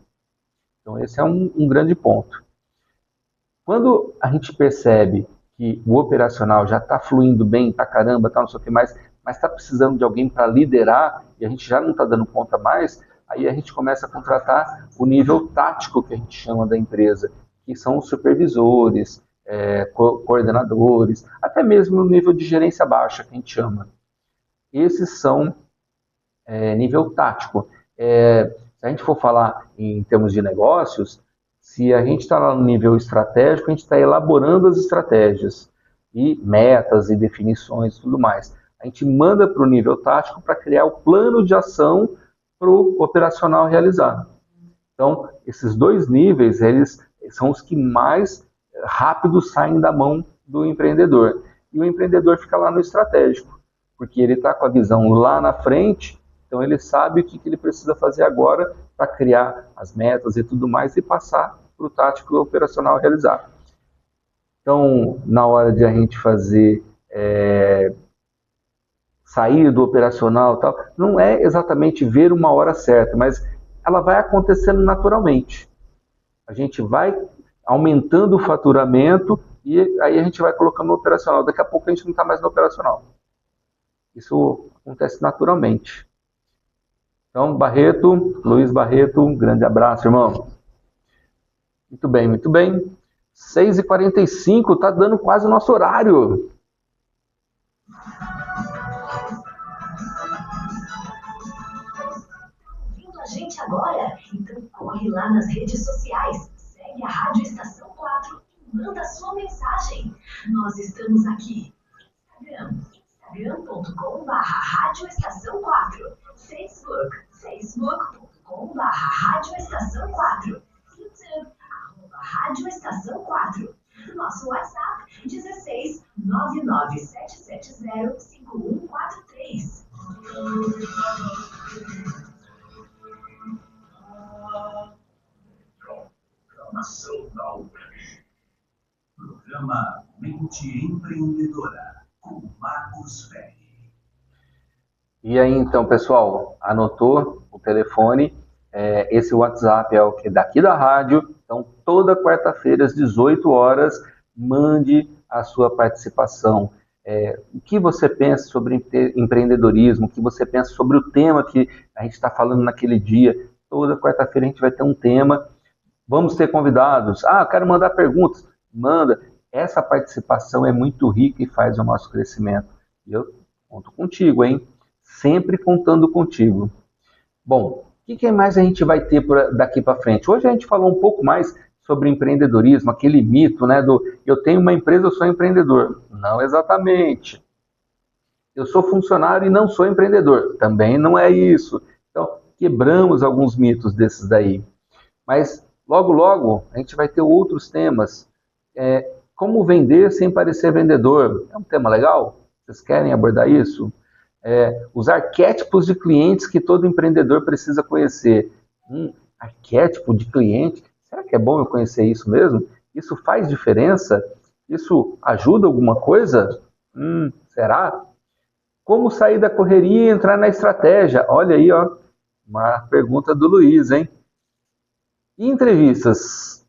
Então esse é um grande ponto. Quando a gente percebe que o operacional já está fluindo bem, tá caramba, tá não sei o que mais, mas está precisando de alguém para liderar e a gente já não está dando conta mais, aí a gente começa a contratar o nível tático que a gente chama da empresa, que são os supervisores, coordenadores, até mesmo no nível de gerência baixa que a gente chama. Esses são nível tático. Se a gente for falar em termos de negócios, se a gente está lá no nível estratégico, a gente está elaborando as estratégias e metas e definições e tudo mais. A gente manda para o nível tático para criar o plano de ação para o operacional realizar. Então, esses dois níveis, eles são os que mais rápido saem da mão do empreendedor. E o empreendedor fica lá no estratégico, porque ele está com a visão lá na frente, então ele sabe o que ele precisa fazer agora para criar as metas e tudo mais e passar para o tático e o operacional realizar. Então, na hora de a gente fazer sair do operacional e tal, não é exatamente ver uma hora certa, mas ela vai acontecendo naturalmente. A gente vai aumentando o faturamento e aí a gente vai colocando no operacional. Daqui a pouco a gente não está mais no operacional. Isso acontece naturalmente. Então, Barreto, Luiz Barreto, um grande abraço, irmão. Muito bem, muito bem. 6h45, tá dando quase o nosso horário. Ouvindo a gente agora? Então corre lá nas redes sociais, segue a Rádio Estação 4 e manda sua mensagem. Nós estamos aqui. Instagram.com/Rádio Estação 4, Facebook.com/Rádio Estação 4, YouTube @Rádio Estação 4, nosso WhatsApp 16 99770 5143. Programação da UFRJ. Programa Mente Empreendedora, com Marcos Ferri. E aí, então, pessoal, anotou o telefone? Esse WhatsApp é o que daqui da rádio. Então, toda quarta-feira, às 18 horas, mande a sua participação. O que você pensa sobre empreendedorismo, o que você pensa sobre o tema que a gente está falando naquele dia. Toda quarta-feira a gente vai ter um tema. Vamos ter convidados. Eu quero mandar perguntas. Manda. Essa participação é muito rica e faz o nosso crescimento. E eu conto contigo, hein? Sempre contando contigo. Bom, o que mais a gente vai ter daqui para frente? Hoje a gente falou um pouco mais sobre empreendedorismo, aquele mito, né, do eu tenho uma empresa, eu sou empreendedor. Não exatamente. Eu sou funcionário e não sou empreendedor. Também não é isso. Então, quebramos alguns mitos desses daí. Mas, logo, logo, a gente vai ter outros temas. Como vender sem parecer vendedor. É um tema legal? Vocês querem abordar isso? Os arquétipos de clientes que todo empreendedor precisa conhecer. Arquétipo de cliente? Será que é bom eu conhecer isso mesmo? Isso faz diferença? Isso ajuda alguma coisa? Será? Como sair da correria e entrar na estratégia? Olha aí, ó, uma pergunta do Luiz, hein? E entrevistas?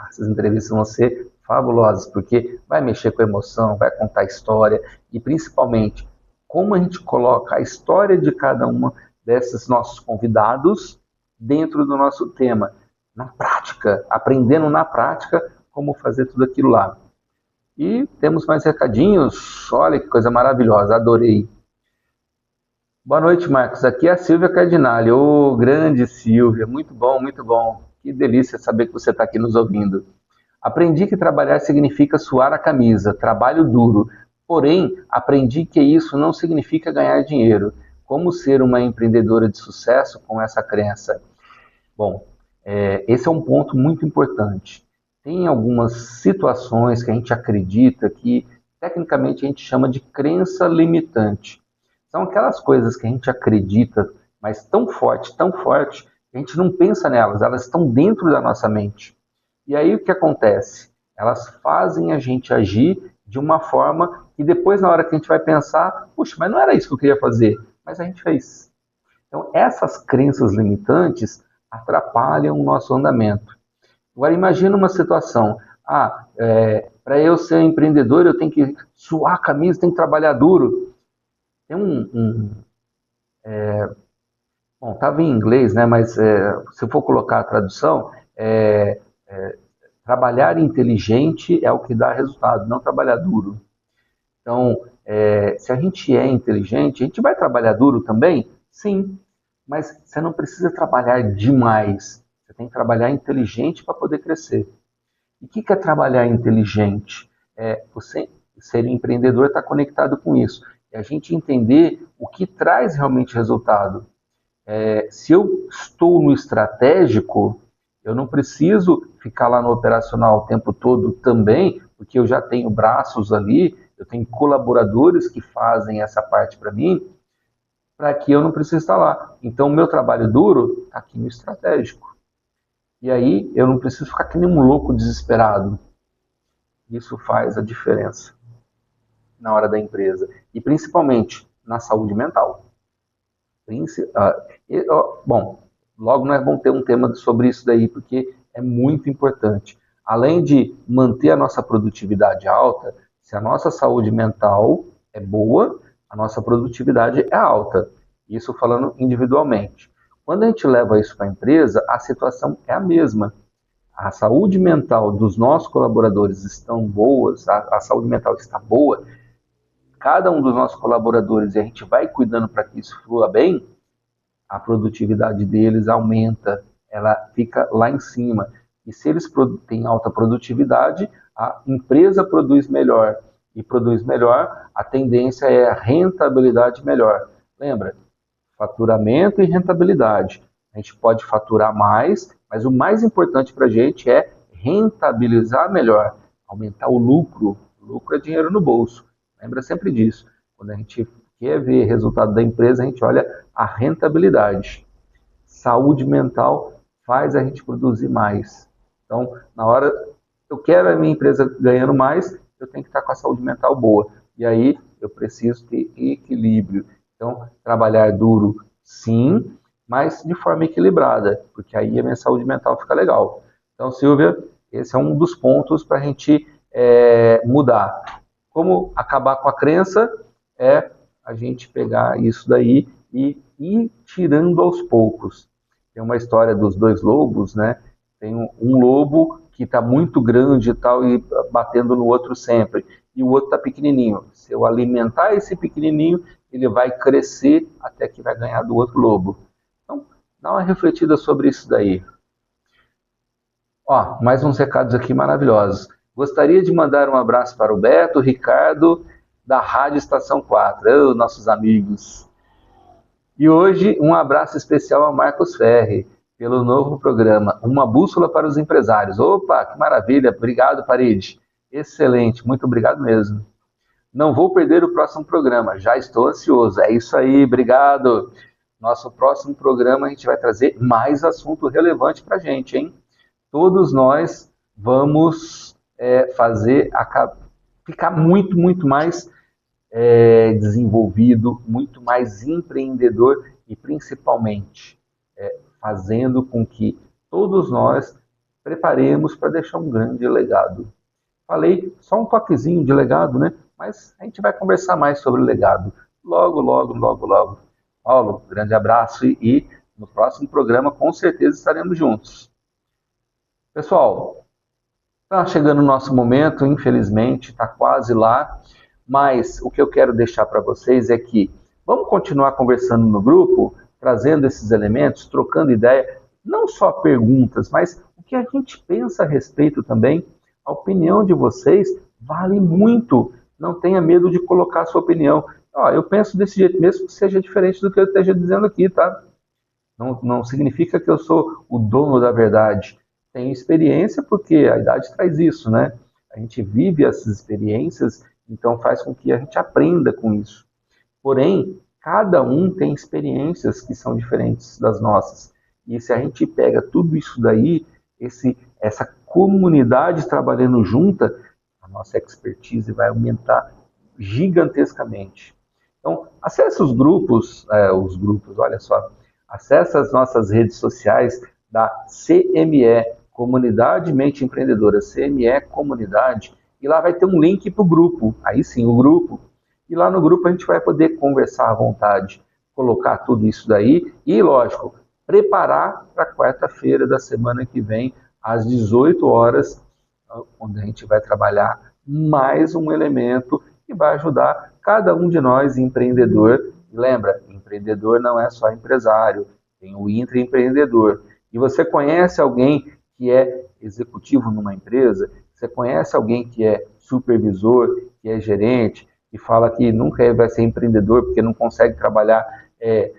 Essas entrevistas vão ser fabulosas, porque vai mexer com a emoção, vai contar a história e, principalmente, como a gente coloca a história de cada uma desses nossos convidados dentro do nosso tema, na prática, aprendendo na prática como fazer tudo aquilo lá. E temos mais recadinhos. Olha que coisa maravilhosa, adorei. Boa noite, Marcos. Aqui é a Silvia Cardinale. Ô, grande Silvia, muito bom, muito bom. Que delícia saber que você está aqui nos ouvindo. Aprendi que trabalhar significa suar a camisa, trabalho duro. Porém, aprendi que isso não significa ganhar dinheiro. Como ser uma empreendedora de sucesso com essa crença? Bom, esse é um ponto muito importante. Tem algumas situações que a gente acredita que, tecnicamente, a gente chama de crença limitante. São aquelas coisas que a gente acredita, mas tão forte, que a gente não pensa nelas, elas estão dentro da nossa mente. E aí o que acontece? Elas fazem a gente agir de uma forma que depois, na hora que a gente vai pensar, puxa, mas não era isso que eu queria fazer, mas a gente fez. Então, essas crenças limitantes atrapalham o nosso andamento. Agora, imagina uma situação, para eu ser empreendedor, eu tenho que suar a camisa, tenho que trabalhar duro. Tem bom, estava em inglês, né, mas se eu for colocar a tradução, trabalhar inteligente é o que dá resultado, não trabalhar duro. Então, se a gente é inteligente, a gente vai trabalhar duro também? Sim, mas você não precisa trabalhar demais. Você tem que trabalhar inteligente para poder crescer. E o que é trabalhar inteligente? Você ser empreendedor está conectado com isso. É a gente entender o que traz realmente resultado. Se eu estou no estratégico, eu não preciso ficar lá no operacional o tempo todo também, porque eu já tenho braços ali, eu tenho colaboradores que fazem essa parte para mim, para que eu não precise estar lá. Então, o meu trabalho duro está aqui no estratégico. E aí, eu não preciso ficar que nem um louco desesperado. Isso faz a diferença na hora da empresa. E, principalmente, na saúde mental. Bom, logo nós vamos ter um tema sobre isso daí, porque é muito importante. Além de manter a nossa produtividade alta, se a nossa saúde mental é boa, a nossa produtividade é alta. Isso falando individualmente. Quando a gente leva isso para a empresa, a situação é a mesma. A saúde mental dos nossos colaboradores estão boas, a saúde mental está boa, cada um dos nossos colaboradores, e a gente vai cuidando para que isso flua bem, a produtividade deles aumenta, ela fica lá em cima. E se eles têm alta produtividade, a empresa produz melhor. E produz melhor, a tendência é a rentabilidade melhor. Lembra? Faturamento e rentabilidade. A gente pode faturar mais, mas o mais importante para a gente é rentabilizar melhor, aumentar o lucro. O lucro é dinheiro no bolso. Lembra sempre disso. Quando a gente quer ver resultado da empresa, a gente olha a rentabilidade. Saúde mental faz a gente produzir mais. Então, na hora eu quero a minha empresa ganhando mais, eu tenho que estar com a saúde mental boa. E aí eu preciso ter equilíbrio. Então, trabalhar duro, sim, mas de forma equilibrada, porque aí a minha saúde mental fica legal. Então, Silvia, esse é um dos pontos para a gente mudar. Como acabar com a crença é a gente pegar isso daí e ir tirando aos poucos. Tem uma história dos dois lobos, né? Tem um lobo que está muito grande e tal, e batendo no outro sempre, e o outro está pequenininho. Se eu alimentar esse pequenininho, ele vai crescer até que vai ganhar do outro lobo. Então, dá uma refletida sobre isso daí. Ó, mais uns recados aqui maravilhosos. Gostaria de mandar um abraço para o Beto, Ricardo, da Rádio Estação 4, nossos amigos. E hoje, um abraço especial ao Marcos Ferri, pelo novo programa, Uma Bússola para os Empresários. Opa, que maravilha, obrigado, Parede. Excelente, muito obrigado mesmo. Não vou perder o próximo programa, já estou ansioso. É isso aí, obrigado. Nosso próximo programa a gente vai trazer mais assunto relevante para a gente, hein? Todos nós vamos ficar muito mais desenvolvido, muito mais empreendedor e principalmente fazendo com que todos nós preparemos para deixar um grande legado. Falei só um toquezinho de legado, né? Mas a gente vai conversar mais sobre o legado logo. Paulo, grande abraço e no próximo programa com certeza estaremos juntos. Pessoal, está chegando o nosso momento, infelizmente, está quase lá, mas o que eu quero deixar para vocês é que vamos continuar conversando no grupo, trazendo esses elementos, trocando ideia, não só perguntas, mas o que a gente pensa a respeito também. A opinião de vocês vale muito. Não tenha medo de colocar a sua opinião. Eu penso desse jeito, mesmo que seja diferente do que eu esteja dizendo aqui, tá? Não significa que eu sou o dono da verdade. Tenho experiência porque a idade traz isso, né? A gente vive essas experiências, então faz com que a gente aprenda com isso. Porém, cada um tem experiências que são diferentes das nossas. E se a gente pega tudo isso daí, essa comunidade trabalhando junta, a nossa expertise vai aumentar gigantescamente. Então, acesse os grupos, olha só, acesse as nossas redes sociais da CME, Comunidade Mente Empreendedora, CME Comunidade, e lá vai ter um link para o grupo, aí sim, o grupo. E lá no grupo a gente vai poder conversar à vontade, colocar tudo isso daí e, lógico, preparar para quarta-feira da semana que vem, às 18 horas, onde a gente vai trabalhar mais um elemento que vai ajudar cada um de nós, empreendedor. E lembra, empreendedor não é só empresário, tem o intraempreendedor. E você conhece alguém que é executivo numa empresa? Você conhece alguém que é supervisor, que é gerente, e fala que nunca vai ser empreendedor porque não consegue trabalhar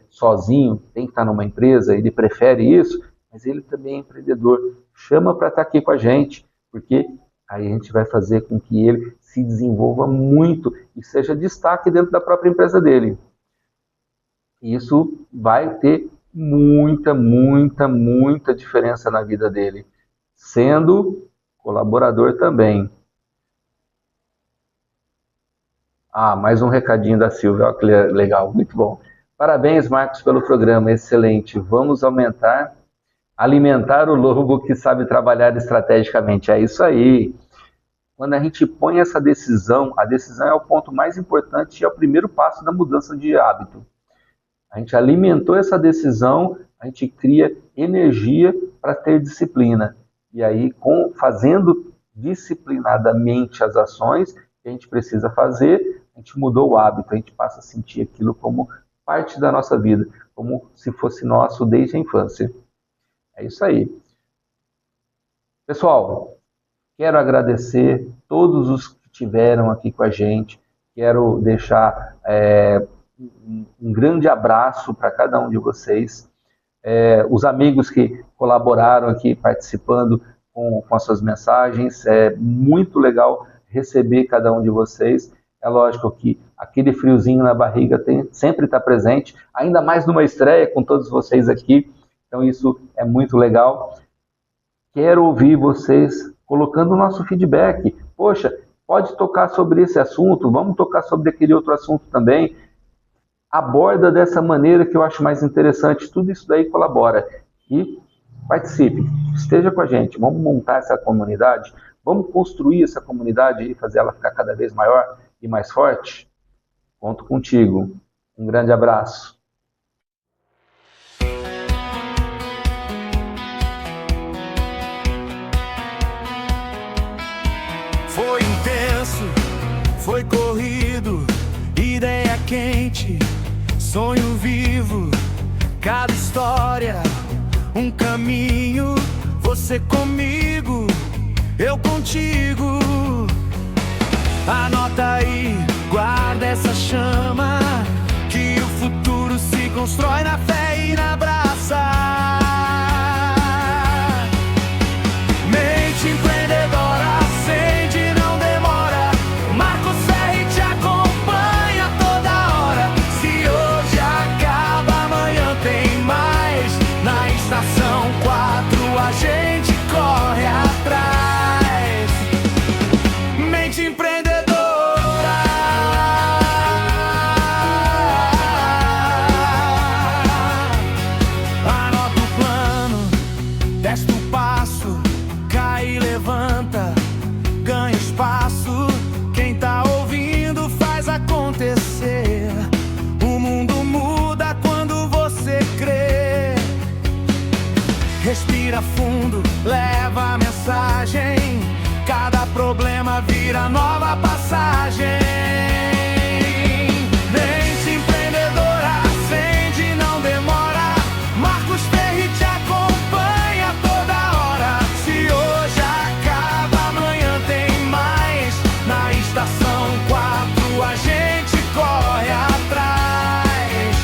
sozinho, tem que estar numa empresa, ele prefere isso, mas ele também é empreendedor. Chama para estar aqui com a gente, porque aí a gente vai fazer com que ele se desenvolva muito e seja destaque dentro da própria empresa dele. Isso vai ter muita diferença na vida dele, sendo colaborador também. Mais um recadinho da Silvia, olha que legal, muito bom. Parabéns, Marcos, pelo programa, excelente. Vamos alimentar o lobo que sabe trabalhar estrategicamente. É isso aí. Quando a gente põe essa decisão, a decisão é o ponto mais importante e é o primeiro passo da mudança de hábito. A gente alimentou essa decisão, a gente cria energia para ter disciplina. E aí, fazendo disciplinadamente as ações que a gente precisa fazer, a gente mudou o hábito, a gente passa a sentir aquilo como parte da nossa vida, como se fosse nosso desde a infância. É isso aí. Pessoal, quero agradecer todos os que estiveram aqui com a gente, quero deixar um grande abraço para cada um de vocês, os amigos que colaboraram aqui participando com as suas mensagens, é muito legal receber cada um de vocês. É lógico que aquele friozinho na barriga sempre está presente, ainda mais numa estreia com todos vocês aqui, então isso é muito legal. Quero ouvir vocês colocando o nosso feedback. Poxa, pode tocar sobre esse assunto, vamos tocar sobre aquele outro assunto também. Aborda dessa maneira que eu acho mais interessante, tudo isso daí colabora. E participe, esteja com a gente, vamos montar essa comunidade, vamos construir essa comunidade e fazer ela ficar cada vez maior e mais forte? Conto contigo. Um grande abraço. Foi intenso, foi corrido, ideia quente, sonho vivo, cada história, um caminho, você comigo, eu contigo. Anota aí, guarda essa chama, que o futuro se constrói na fé e na braça. Mente empreendedora, acende, não demora. Marcos Ferri te acompanha toda hora. Se hoje acaba, amanhã tem mais. Na estação 4 a gente corre atrás. Mente empreendedora. Anota o plano, testa o passo, cai e levanta, ganha espaço. Quem tá ouvindo faz acontecer. O mundo muda quando você crê. Respira fundo, leva a mensagem. Cada problema vira nova passagem. Mente empreendedora, acende, não demora. Marcos Ferri te acompanha toda hora. Se hoje acaba, amanhã tem mais. Na estação 4 a gente corre atrás.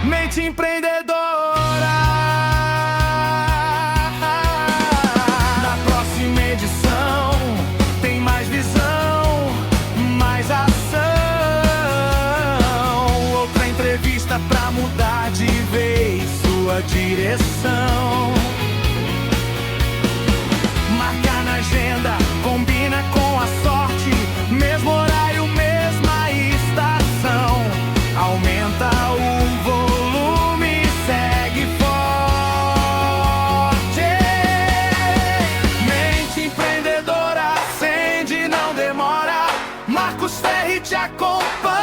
Mente empreendedora. Na próxima edição tem mais visão, mais ação. Outra entrevista pra mudar de vez sua direção. Marca na agenda, combina com a sorte. Mesmo horário, mesma estação. Aumenta o volume, segue forte. Mente empreendedora, acende, não demora. Marcos Ferri te acompanha.